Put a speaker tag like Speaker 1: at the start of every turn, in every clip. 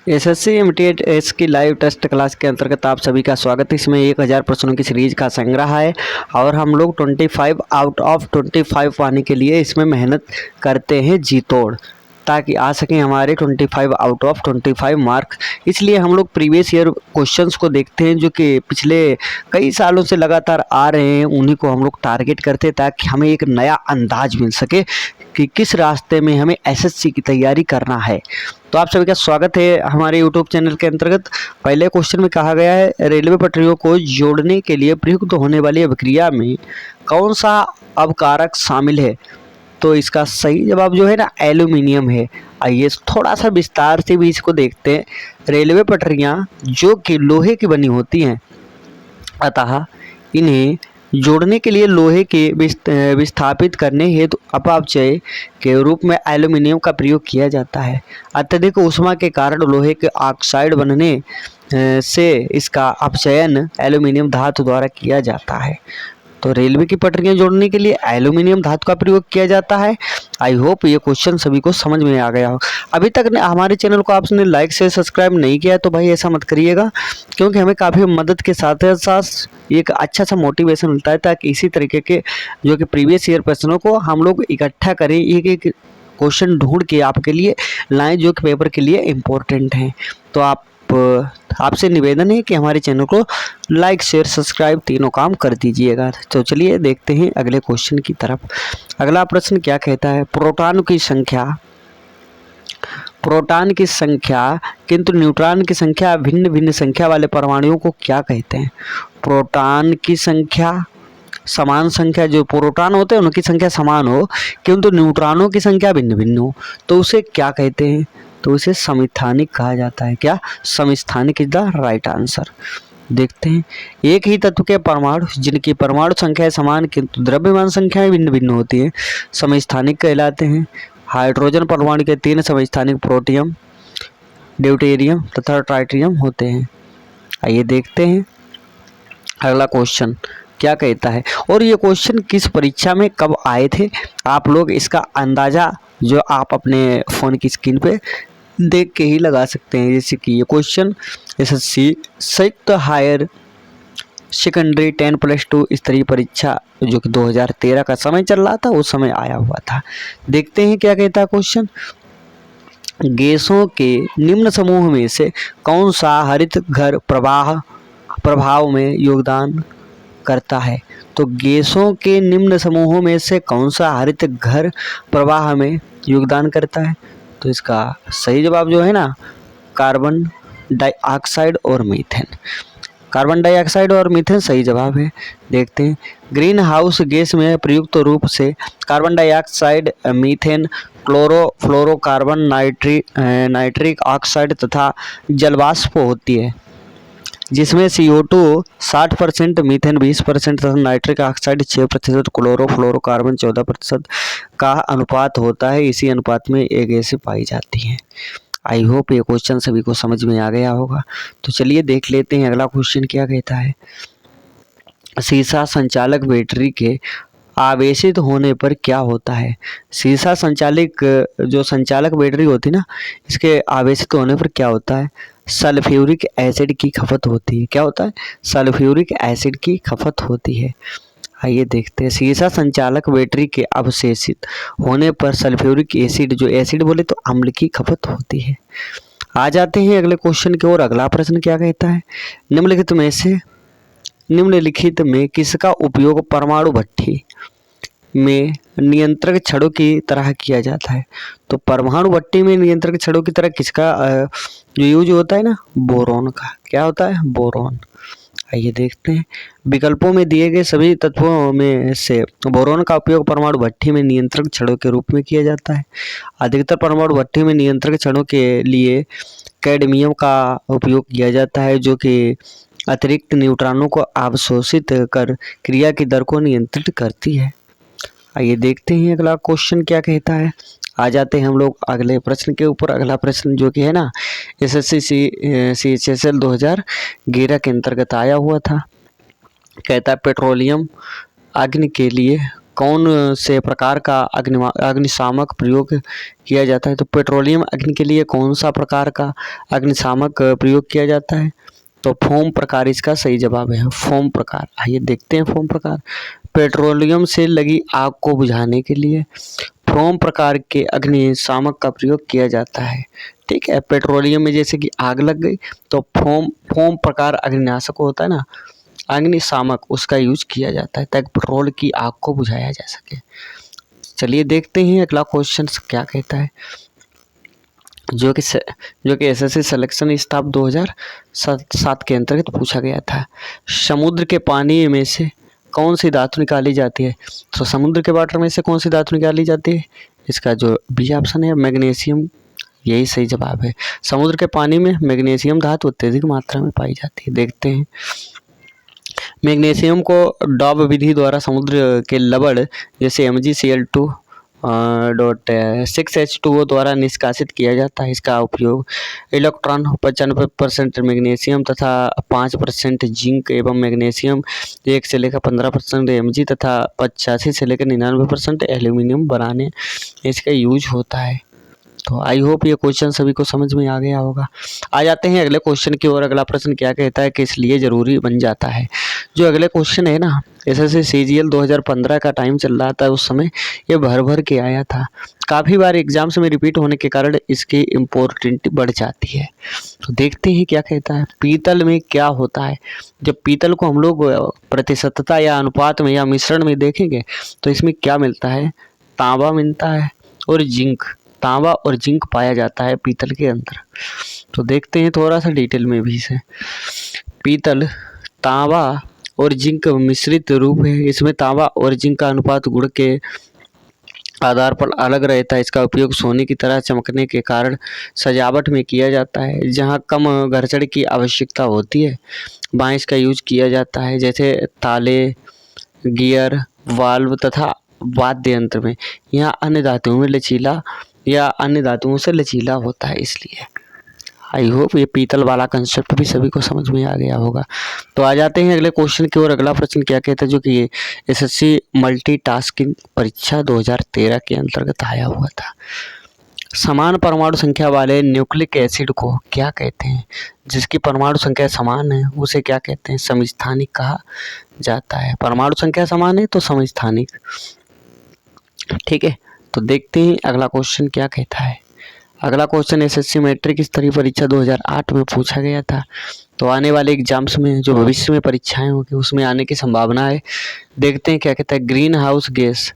Speaker 1: SSC MTS की live test class के अंतर्गत आप सभी का स्वागत है। इसमें 1000 प्रश्नों की सीरीज का संग्रह है और हम लोग 25 आउट ऑफ 25 पाने के लिए इसमें मेहनत करते हैं जी तोड़, ताकि आ सकें हमारे 25 आउट ऑफ 25 मार्क्स। इसलिए हम लोग प्रीवियस ईयर क्वेश्चंस को देखते हैं जो कि पिछले कई सालों से लगातार आ रहे हैं, उन्हीं को हम लोग टारगेट करते हैं ताकि हमें एक नया अंदाज मिल सके कि किस रास्ते में हमें एसएससी की तैयारी करना है। तो आप सभी का स्वागत है हमारे यूट्यूब चैनल के अंतर्गत। पहले क्वेश्चन में कहा गया है, रेलवे पटरियों को जोड़ने के लिए प्रयुक्त होने वाली अभिक्रिया में कौन सा अवकारक शामिल है? तो इसका सही जवाब जो है ना एल्यूमिनियम है। आइए थोड़ा सा विस्तार से भी इसको देखते हैं। रेलवे पटरियाँ जो कि लोहे की बनी होती हैं, अतः इन्हें जोड़ने के लिए लोहे के विस्थापित करने हेतु अपापचय के रूप में एल्यूमिनियम का प्रयोग किया जाता है। अत्यधिक ऊष्मा के कारण लोहे के ऑक्साइड बनने से इसका अपचयन एल्यूमिनियम धातु द्वारा किया जाता है। तो रेलवे की पटरियां जोड़ने के लिए एल्यूमिनियम धातु का प्रयोग किया जाता है। आई होप ये क्वेश्चन सभी को समझ में आ गया हो। अभी तक हमारे चैनल को आपने लाइक से सब्सक्राइब नहीं किया है तो भाई ऐसा मत करिएगा, क्योंकि हमें काफ़ी मदद के साथ साथ एक अच्छा सा मोटिवेशन मिलता है, ताकि इसी तरीके के जो कि प्रीवियस ईयर प्रश्नों को हम लोग इकट्ठा करें, एक एक क्वेश्चन ढूंढ के आपके लिए लाएँ जो कि पेपर के लिए इम्पोर्टेंट हैं। तो आपसे निवेदन है कि हमारे चैनल को लाइक शेयर सब्सक्राइब तीनों काम कर दीजिएगा। तो चलिए देखते हैं अगले क्वेश्चन की तरफ। अगला प्रश्न क्या कहता है, प्रोटॉन की संख्या किंतु न्यूट्रॉन की संख्या भिन्न भिन्न संख्या वाले परमाणुओं को क्या कहते हैं? प्रोटॉन की संख्या समान संख्या, जो प्रोटॉन होते हैं उनकी संख्या समान हो किंतु न्यूट्रॉनों की संख्या भिन्न भिन्न हो, तो उसे क्या कहते हैं? तो इसे समस्थानिक कहा जाता है। क्या? समस्थानिक इज द राइट आंसर। देखते हैं, एक ही तत्व के परमाणु जिनकी परमाणु संख्या समान किंतु द्रव्यमान संख्याएं भिन्न भिन्न होती हैं, समस्थानिक कहलाते हैं। हाइड्रोजन परमाणु के 3 समस्थानिक प्रोटियम, ड्यूटेरियम तथा ट्राइटियम होते हैं। आइए देखते हैं अगला क्वेश्चन क्या कहता है, और ये क्वेश्चन किस परीक्षा में कब आए थे आप लोग इसका अंदाजा जो आप अपने फ़ोन की स्क्रीन पे देख के ही लगा सकते हैं। जैसे कि ये क्वेश्चन एसएससी संयुक्त हायर सेकेंडरी 10+2 स्तरीय परीक्षा जो कि 2013 का समय चल रहा था, उस समय आया हुआ था। देखते हैं क्या कहता है क्वेश्चन। गैसों के निम्न समूह में से कौन सा हरित घर प्रभाव में योगदान करता है? तो गैसों के निम्न समूहों में से कौन सा हरित घर प्रवाह में योगदान करता है? तो इसका सही जवाब जो है ना कार्बन डाइऑक्साइड और मीथेन। कार्बन डाइऑक्साइड और मीथेन सही जवाब है। देखते हैं, ग्रीन हाउस गैस में प्रयुक्त रूप से carbon dioxide, methane, chlorofluorocarbon, nitric oxide तथा जलवाष्प होती है, जिसमें CO2 60%, मीथेन 20% तथा नाइट्रिक ऑक्साइड 6%, क्लोरोफ्लोरोकार्बन 14% का अनुपात होता है। इसी अनुपात में ये गैसें पाई जाती हैं। आई होप ये क्वेश्चन सभी को समझ में आ गया होगा। तो चलिए देख लेते हैं अगला क्वेश्चन क्या कहता है। सीसा संचालक बैटरी के आवेशित होने पर क्या होता है? सीसा संचालित जो संचालक बैटरी होती है ना, इसके आवेशित होने पर क्या होता है? सल्फ्यूरिक एसिड की खपत होती है। क्या होता है? सल्फ्यूरिक एसिड की खपत होती है। आइए देखते हैं, सीसा संचालक बैटरी के अवशेषित होने पर सल्फ्यूरिक एसिड, जो एसिड बोले तो अम्ल की खपत होती है। आ जाते हैं अगले क्वेश्चन की ओर। अगला प्रश्न क्या कहता है, निम्नलिखित में किसका उपयोग परमाणु भट्ठी में नियंत्रक छड़ों की तरह किया जाता है? तो परमाणु भट्टी में नियंत्रक छड़ों की तरह किसका जो यूज होता है ना, बोरॉन का। क्या होता है? बोरॉन। आइए देखते हैं, विकल्पों में दिए गए सभी तत्वों में से बोरॉन का उपयोग परमाणु भट्टी में नियंत्रक छड़ों के रूप में किया जाता है। अधिकतर परमाणु भट्टी में नियंत्रक छड़ों के लिए कैडमियम का उपयोग किया जाता है, जो कि अतिरिक्त न्यूट्रॉनों को अवशोषित कर क्रिया की दर को नियंत्रित करती है। आइए देखते हैं अगला क्वेश्चन क्या कहता है। आ जाते हैं हम लोग अगले प्रश्न के ऊपर। अगला प्रश्न जो कि है ना एसएससी CHSL 2011 के अंतर्गत आया हुआ था। कहता है, पेट्रोलियम अग्नि के लिए कौन से प्रकार का अग्निशामक प्रयोग किया जाता है? तो पेट्रोलियम अग्नि के लिए कौन सा प्रकार का अग्निशामक प्रयोग किया जाता है? तो फोम प्रकार इसका सही जवाब है, फोम प्रकार। आइए देखते हैं फोम प्रकार। पेट्रोलियम से लगी आग को बुझाने के लिए फोम प्रकार के अग्निशामक का प्रयोग किया जाता है। ठीक है, पेट्रोलियम में जैसे कि आग लग गई तो फोम प्रकार अग्निनाशक होता है ना, अग्निशामक, उसका यूज किया जाता है ताकि पेट्रोल की आग को बुझाया जा सके। चलिए देखते हैं अगला क्वेश्चन क्या कहता है, जो कि एसएससी सिलेक्शन स्टाफ 2007 के अंतर्गत पूछा गया था। समुद्र के पानी में से कौन सी धातु निकाली जाती है? तो समुद्र के वाटर में से कौन सी धातु निकाली जाती है? इसका जो बी ऑप्शन है मैग्नीशियम, यही सही जवाब है। समुद्र के पानी में मैग्नीशियम धातु अत्यधिक मात्रा में पाई जाती है। देखते हैं, मैग्नीशियम को डॉब विधि द्वारा समुद्र के लवण जैसे MgCl2.6H2O द्वारा निष्कासित किया जाता है। इसका उपयोग इलेक्ट्रॉन 95% मैग्नीशियम तथा 5% जिंक एवं मैग्नीशियम 1 से लेकर 15% Mg तथा 85 से लेकर 99% एल्यूमिनियम बनाने इसका यूज होता है। तो आई होप ये क्वेश्चन सभी को समझ में आ गया होगा। आ जाते हैं अगले क्वेश्चन की ओर। अगला प्रश्न क्या कहता है कि इसलिए जरूरी बन जाता है। जो अगले क्वेश्चन है ना, एसएससी CGL 2015 का टाइम चल रहा था, उस समय ये भर के आया था। काफ़ी बार एग्जाम्स में रिपीट होने के कारण इसकी इम्पोर्टेंट बढ़ जाती है। तो देखते हैं क्या कहता है। पीतल में क्या होता है? जब पीतल को हम लोग प्रतिशतता या अनुपात में या मिश्रण में देखेंगे तो इसमें क्या मिलता है? तांबा मिलता है और जिंक। तांबा और जिंक पाया जाता है पीतल के अंदर। तो देखते हैं थोड़ा सा डिटेल में भी से। पीतल तांबा और जिंक मिश्रित रूप है। इसमें तांबा और जिंक का अनुपात गुण के आधार पर अलग रहता है। इसका उपयोग सोने की तरह चमकने के कारण सजावट में किया जाता है। जहां कम घर्षण की आवश्यकता होती है वहाँ इसका यूज किया जाता है, जैसे ताले, गियर, वाल्व तथा वाद्य यंत्र में। यहाँ अन्य धातुओं में लचीला या अन्य धातुओं से लचीला होता है, इसलिए। आई होप ये पीतल वाला कंसेप्ट भी सभी को समझ में आ गया होगा। तो आ जाते हैं अगले क्वेश्चन की ओर। अगला प्रश्न क्या कहता है, जो कि एसएससी मल्टीटास्किंग परीक्षा 2013 के अंतर्गत आया हुआ था। समान परमाणु संख्या वाले न्यूक्लिक एसिड को क्या कहते हैं? जिसकी परमाणु संख्या समान है उसे क्या कहते हैं? समस्थानिक कहा जाता है। परमाणु संख्या समान है तो समस्थानिक। ठीक है, तो देखते हैं अगला क्वेश्चन क्या कहता है। अगला क्वेश्चन एसएससी मैट्रिक स्तरीय परीक्षा 2008 में पूछा गया था। तो आने वाले एग्जाम्स में जो भविष्य में परीक्षाएं होंगी उसमें आने की संभावना है। देखते हैं क्या कहता है। ग्रीन हाउस गैस,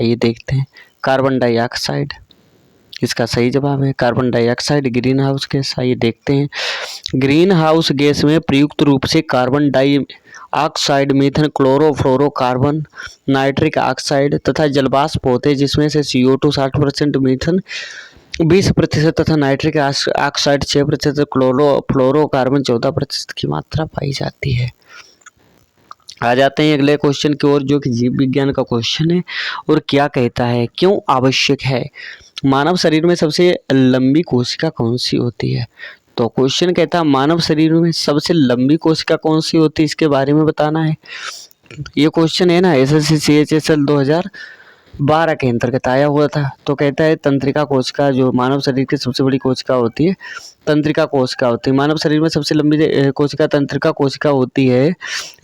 Speaker 1: आइए देखते हैं। कार्बन डाइऑक्साइड इसका सही जवाब है, carbon dioxide green house gas. आइए देखते हैं। ग्रीन हाउस गैस में प्रयुक्त रूप से carbon dioxide, methane, chlorofluorocarbon, nitric oxide तथा जलवाष्प होते हैं, जिसमें से CO2 60%, मीथेन 20% तथा नाइट्रिक ऑक्साइड 6%, क्लोरोफ्लोरोकार्बन 14% की मात्रा पाई जाती है। आ जाते हैं अगले क्वेश्चन की ओर, जो कि जीव विज्ञान का क्वेश्चन है और क्या कहता है, क्यों आवश्यक है? मानव शरीर में सबसे लंबी कोशिका कौन सी होती है? तो क्वेश्चन कहता है मानव शरीर में सबसे लंबी कोशिका कौन सी होती है, इसके बारे में बताना है। ये क्वेश्चन है ना एसएससी CHSL 2012 के अंतर्गत आया हुआ था। तो कहता है तंत्रिका कोशिका, जो मानव शरीर की सबसे बड़ी कोशिका होती है, तंत्रिका कोशिका होती है। मानव शरीर में सबसे लंबी कोशिका तंत्रिका कोशिका होती है।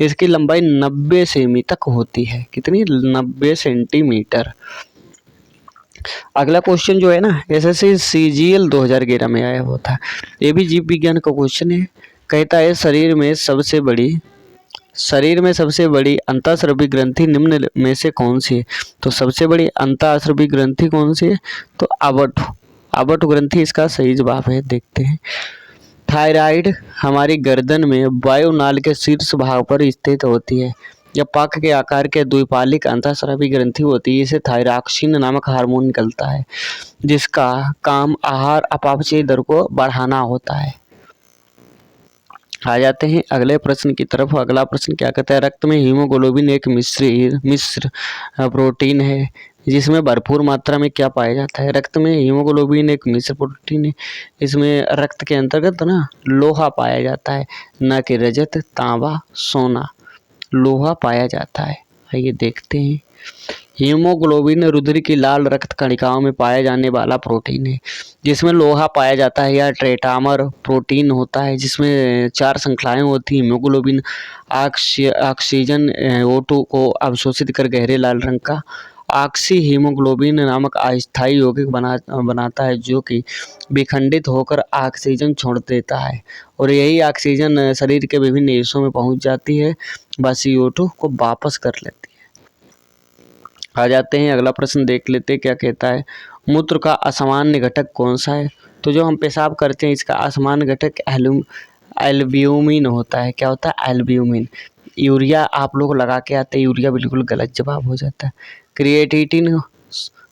Speaker 1: इसकी लंबाई 90 सेमी तक होती है। कितनी? 90 सेंटीमीटर। अगला क्वेश्चन जो है ना एसएससी CGL 2011 में आया हुआ था। ये भी जीव विज्ञान का क्वेश्चन है। कहता है शरीर में सबसे बड़ी अंतःस्रावी ग्रंथि निम्न में से कौन सी है? तो सबसे बड़ी अंतःस्रावी ग्रंथि कौन सी है? तो आवर्त ग्रंथि इसका सही जवाब है। देखते हैं। थायराइड हमारी गर्दन में वायुनाल के शीर्ष भाग पर स्थित होती है। यह पाक के आकार के द्विपालिक अंतःस्रावी ग्रंथि होती है। इसे थायरॉक्सिन नामक हार्मोन निकलता है, जिसका काम आहार अपापचय दर को बढ़ाना होता है। आ जाते हैं अगले प्रश्न की तरफ। अगला प्रश्न क्या कहता है, रक्त में हीमोग्लोबिन एक मिश्र प्रोटीन है, जिसमें भरपूर मात्रा में क्या पाया जाता है? रक्त में हीमोग्लोबिन एक मिश्र प्रोटीन है। इसमें रक्त के अंतर्गत ना लोहा पाया जाता है, न कि रजत, तांबा, सोना। लोहा पाया जाता है। आइए देखते हैं हीमोग्लोबिन रुधिर की लाल रक्त कणिकाओं में पाया जाने वाला प्रोटीन है जिसमें लोहा पाया जाता है, या ट्रेटामर प्रोटीन होता है जिसमें 4 श्रृंखलाएं होती हैं। हीमोग्लोबिन ऑक्सीजन O2 को अवशोषित कर गहरे लाल रंग का ऑक्सी हीमोग्लोबिन नामक अस्थायी यौगिक बनाता है जो कि विखंडित होकर ऑक्सीजन छोड़ देता है, और यही ऑक्सीजन शरीर के विभिन्न हिस्सों में पहुंच जाती है, बस CO2 को वापस कर लेती है। आ जाते हैं अगला प्रश्न देख लेते हैं क्या कहता है। मूत्र का असामान्य घटक कौन सा है? तो जो हम पेशाब करते हैं इसका असामान्य घटक एल्ब्यूमिन होता है। क्या होता है? एल्ब्यूमिन। यूरिया आप लोग लगा के आते हैं, यूरिया बिल्कुल गलत जवाब हो जाता है। क्रिएटिनिन,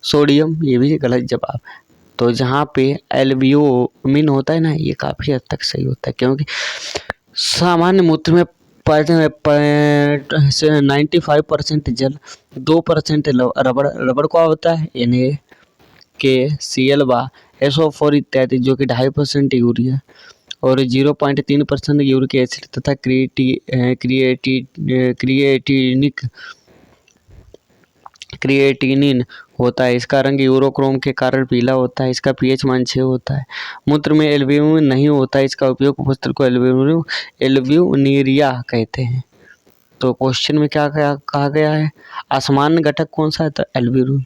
Speaker 1: सोडियम, ये भी गलत जवाब। तो जहाँ पे एल्ब्यूमिन होता है ना, ये काफ़ी हद तक सही होता है, क्योंकि सामान्य मूत्र में 95% जल, 2% रबड़। रबड़ क्या होता है? NaCl व SO4 इत्यादि, जो कि 2.5% यूरिया और 0.3% यूरिक एसिड तथा क्रिएटिनिन होता है। इसका रंग यूरोक्रोम के कारण पीला होता है। इसका pH मान 6 होता है। मूत्र में एल्ब्यूमिन नहीं होता है। इसका उपयोग उपस्थित को एल्ब्यूमिनुरिया कहते हैं। तो क्वेश्चन में क्या कहा गया है? असामान्य घटक कौन सा है? तो एल्ब्यूमिन।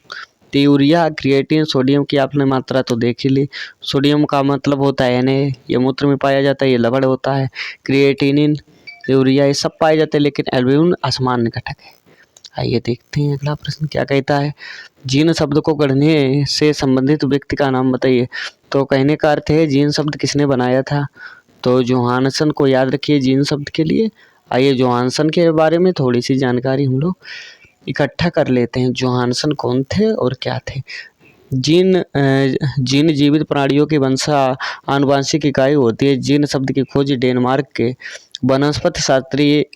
Speaker 1: तो यूरिया, क्रिएटिन, सोडियम की आपने मात्रा तो देख ही ली। सोडियम का मतलब होता है Na, ये मूत्र में पाया जाता है, ये लवण होता है। क्रिएटिनिन, यूरिया, ये सब पाए जाते हैं, लेकिन एल्ब्यूमिन असामान्य घटक है। आइए देखते हैं अगला प्रश्न क्या कहता है। जीन शब्द को गढ़ने से संबंधित व्यक्ति का नाम बताइए। तो कहने का अर्थ है जीन शब्द किसने बनाया था? तो जोहानसन को याद रखिए जीन शब्द के लिए। आइए जोहानसन के बारे में थोड़ी सी जानकारी हम लोग इकट्ठा कर लेते हैं। जोहानसन कौन थे और क्या थे? जीन जीवित प्राणियों की आनुवांशिक इकाई होती है। जीन शब्द की खोज डेनमार्क के वनस्पति शास्त्री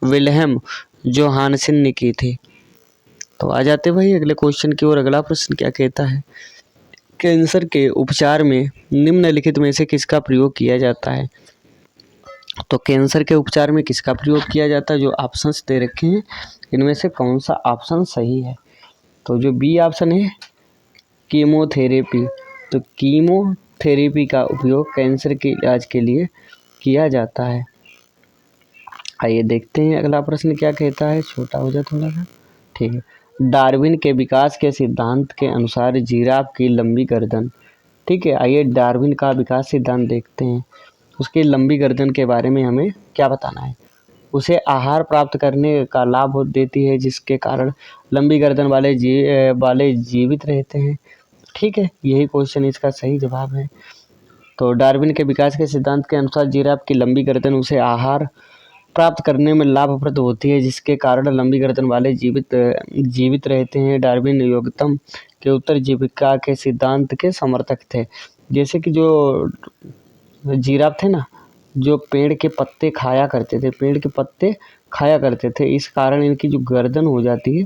Speaker 1: विल्हेम जोहानसन ने की थी। तो आ जाते भाई अगले क्वेश्चन की ओर। अगला प्रश्न क्या कहता है? कैंसर के उपचार में निम्नलिखित में से किसका प्रयोग किया जाता है? तो कैंसर के उपचार में किसका प्रयोग किया जाता है? जो ऑप्शंस दे रखे हैं इनमें से कौन सा ऑप्शन सही है? तो जो बी ऑप्शन है कीमोथेरेपी। तो कीमोथेरेपी का उपयोग कैंसर के इलाज के लिए किया जाता है। आइए देखते हैं अगला प्रश्न क्या कहता है। छोटा हो जाए थोड़ा सा, ठीक है। डार्विन के विकास के सिद्धांत के अनुसार जिराफ की लंबी गर्दन, ठीक है। आइए डार्विन का विकास सिद्धांत देखते हैं। उसकी लंबी गर्दन के बारे में हमें क्या बताना है? उसे आहार प्राप्त करने का लाभ देती है, जिसके कारण लंबी गर्दन वाले जीवित रहते हैं, ठीक है। यही क्वेश्चन इसका सही जवाब है। तो डार्विन के विकास के सिद्धांत के अनुसार जिराफ की लंबी गर्दन उसे आहार प्राप्त करने में लाभप्रद होती है, जिसके कारण लंबी गर्दन वाले जीवित रहते हैं। डार्विन योगतम के उत्तर जीविका के सिद्धांत के समर्थक थे। जैसे कि जो जिराफ थे ना, जो पेड़ के पत्ते खाया करते थे, इस कारण इनकी जो गर्दन हो जाती है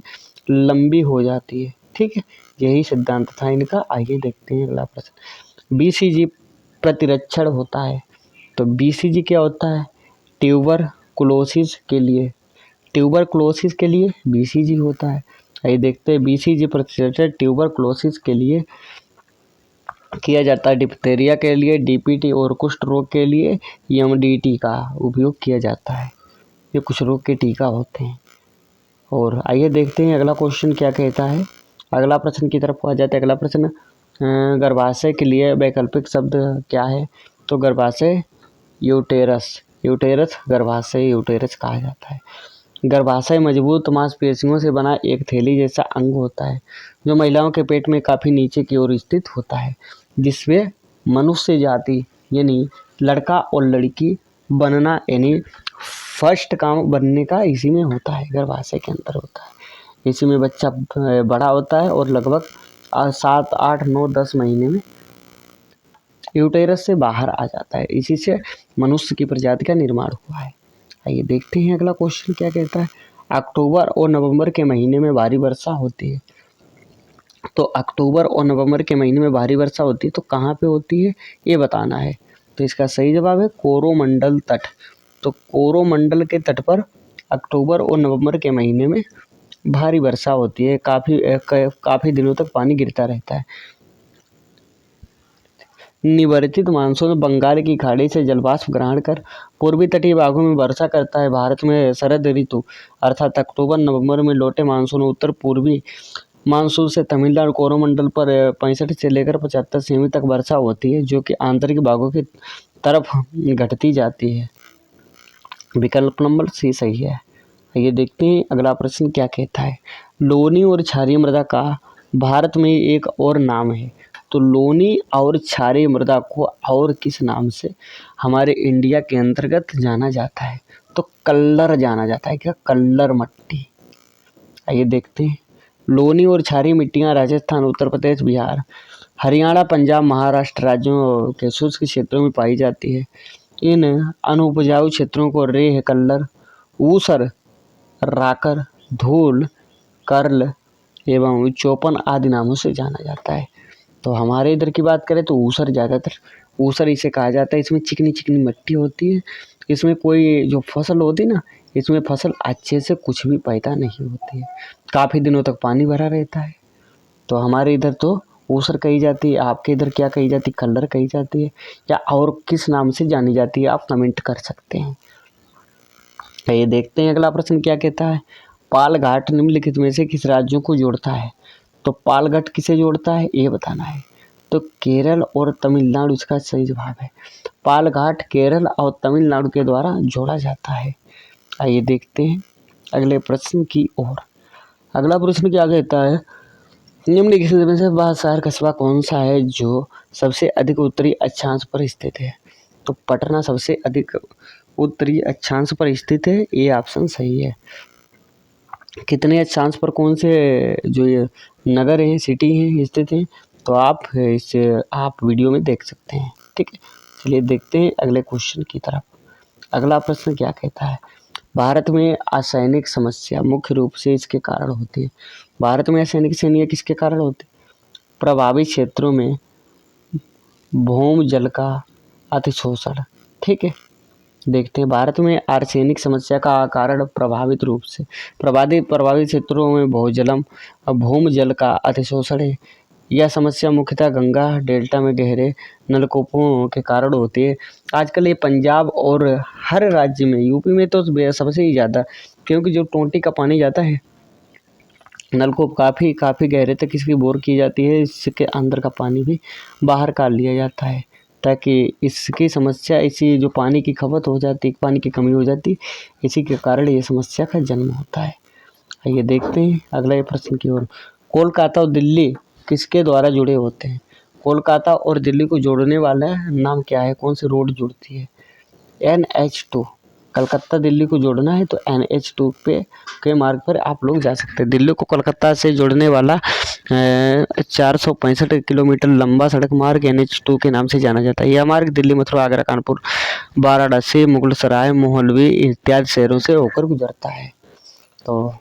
Speaker 1: लंबी हो जाती है, ठीक है। यही सिद्धांत था इनका। आइए देखते हैं अगला प्रश्न। BCG प्रतिरक्षण होता है। तो BCG क्या होता है? ट्यूबरकुलोसिस के लिए BCG होता है। आइए देखते हैं BCG प्रतिरक्षण ट्यूबरकुलोसिस के लिए किया जाता है। डिप्थीरिया के लिए DPT और कुष्ठ रोग के लिए MDT का उपयोग किया जाता है। ये कुछ रोग के टीका होते हैं। और आइए देखते हैं अगला क्वेश्चन क्या कहता है। अगला प्रश्न की तरफ आ जाते हैं। अगला प्रश्न, गर्भाशय के लिए वैकल्पिक शब्द क्या है? तो गर्भाशय यूटेरस गर्भाशय यूटेरस कहा जाता है। गर्भाशय मजबूत मांसपेशियों से बना एक थैली जैसा अंग होता है, जो महिलाओं के पेट में काफ़ी नीचे की ओर स्थित होता है, जिसमें मनुष्य जाति यानी लड़का और लड़की बनना यानी फर्स्ट काम बनने का इसी में होता है, गर्भाशय के अंदर होता है। इसी में बच्चा बड़ा होता है और लगभग 7, 8, 9, 10 महीने में यूटेरस से बाहर आ जाता है। इसी से मनुष्य की प्रजाति का निर्माण हुआ है। आइए देखते हैं अगला क्वेश्चन क्या कहता है। अक्टूबर और नवंबर के महीने में भारी वर्षा होती है। तो अक्टूबर और नवंबर के महीने में भारी वर्षा होती है, तो कहाँ पे होती है ये बताना है। तो इसका सही जवाब है कोरोमंडल तट। तो कोरोमंडल के तट पर अक्टूबर और नवंबर के महीने में भारी वर्षा होती है, काफ़ी दिनों तक पानी गिरता रहता है। निवर्तित मानसून बंगाल की खाड़ी से जलवाष्प ग्रहण कर पूर्वी तटीय भागों में वर्षा करता है। भारत में शरद ऋतु अर्थात अक्टूबर नवंबर में लौटे मानसून उत्तर पूर्वी मानसून से तमिलनाडु कोरोमंडल पर 65 से लेकर 75 सेमी तक वर्षा होती है, जो कि आंतरिक भागों की तरफ घटती जाती है। विकल्प नंबर सी सही है। ये देखते हैं अगला प्रश्न क्या कहता है। लोनी और क्षारीय मृदा का भारत में एक और नाम है। तो लोनी और क्षारीय मृदा को और किस नाम से हमारे इंडिया के अंतर्गत जाना जाता है? तो कल्लर जाना जाता है। क्या? कल्लर मट्टी। आइए देखते हैं। लोनी और क्षारीय मिट्टियाँ राजस्थान, उत्तर प्रदेश, बिहार, हरियाणा, पंजाब, महाराष्ट्र राज्यों के शुष्क क्षेत्रों में पाई जाती है। इन अनुपजाऊ क्षेत्रों को रेह, कल्लर, ऊसर, राकर, धूल, कर्ल एवं चौपन आदि नामों से जाना जाता है। तो हमारे इधर की बात करें तो ऊसर, ज़्यादातर ऊसर इसे कहा जाता है। इसमें चिकनी चिकनी मिट्टी होती है। इसमें कोई जो फसल होती है ना, इसमें फसल अच्छे से कुछ भी पैदा नहीं होती है। काफ़ी दिनों तक पानी भरा रहता है। तो हमारे इधर तो ऊसर कही जाती है। आपके इधर क्या कही जाती है? कल्लर कही जाती है, या और किस नाम से जानी जाती है? आप कमेंट कर सकते हैं। तो ये देखते हैं अगला प्रश्न क्या कहता है। पालघाट निम्नलिखित में से किस राज्यों को जोड़ता है? तो पालघाट किसे जोड़ता है ये बताना है। तो केरल और तमिलनाडु इसका सही जवाब है। पालघाट केरल और तमिलनाडु के द्वारा जोड़ा जाता है। आइए देखते हैं अगले प्रश्न की ओर। अगला प्रश्न क्या कहता है। निम्नलिखित में से वह शहर कस्बा कौन सा है जो सबसे अधिक उत्तरी अक्षांश पर स्थित है? तो पटना सबसे अधिक उत्तरी अक्षांश पर स्थित है। ये ऑप्शन सही है। कितने अक्षांश पर कौन से जो ये नगर हैं, सिटी हैं, स्थित हैं, तो आप वीडियो में देख सकते हैं। ठीक है, चलिए देखते हैं अगले क्वेश्चन की तरफ। अगला प्रश्न क्या कहता है। भारत में असैनिक समस्या मुख्य रूप से इसके कारण होती है। भारत में असैनिक समस्या किसके कारण होती है? प्रभावित क्षेत्रों में भूमि जल का अतिशोषण। ठीक है, देखते हैं। भारत में आर्सेनिक समस्या का कारण प्रभावित क्षेत्रों में भूजलम भूमि जल का अतिशोषण है। यह समस्या मुख्यतः गंगा डेल्टा में गहरे नलकूपों के कारण होती है। आजकल ये पंजाब और हर राज्य में, यूपी में तो सबसे ही ज़्यादा, क्योंकि जो टोंटी का पानी जाता है नलकूप काफ़ी गहरे तक इसकी बोर की जाती है। इसके अंदर का पानी भी बाहर काट लिया जाता है, ताकि इसकी समस्या, इसी जो पानी की खपत हो जाती, पानी की कमी हो जाती, इसी के कारण ये समस्या का जन्म होता है। आइए देखते हैं अगले प्रश्न की ओर। कोलकाता और दिल्ली किसके द्वारा जुड़े होते हैं? कोलकाता और दिल्ली को जोड़ने वाला नाम क्या है? कौन सी रोड जुड़ती है? NH2। कलकत्ता दिल्ली को जोड़ना है तो NH2 के मार्ग पर आप लोग जा सकते हैं। दिल्ली को कोलकाता से जोड़ने वाला 465 किलोमीटर लंबा सड़क मार्ग NH2 के नाम से जाना जाता है। यह मार्ग दिल्ली, मथुरा, आगरा, कानपुर, वाराणसी, मुगलसराय, मोहल्वी इत्यादि शहरों से होकर गुजरता है। तो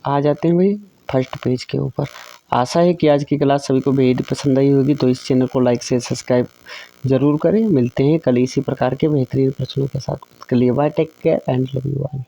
Speaker 1: आ जाते हैं भाई फर्स्ट पेज के ऊपर। आशा है कि आज की क्लास सभी को बेहद पसंद आई होगी। तो इस चैनल को लाइक से सब्सक्राइब जरूर करें। मिलते हैं कल इसी प्रकार के बेहतरीन प्रश्नों के साथ। के लिए bye, take care and love you all.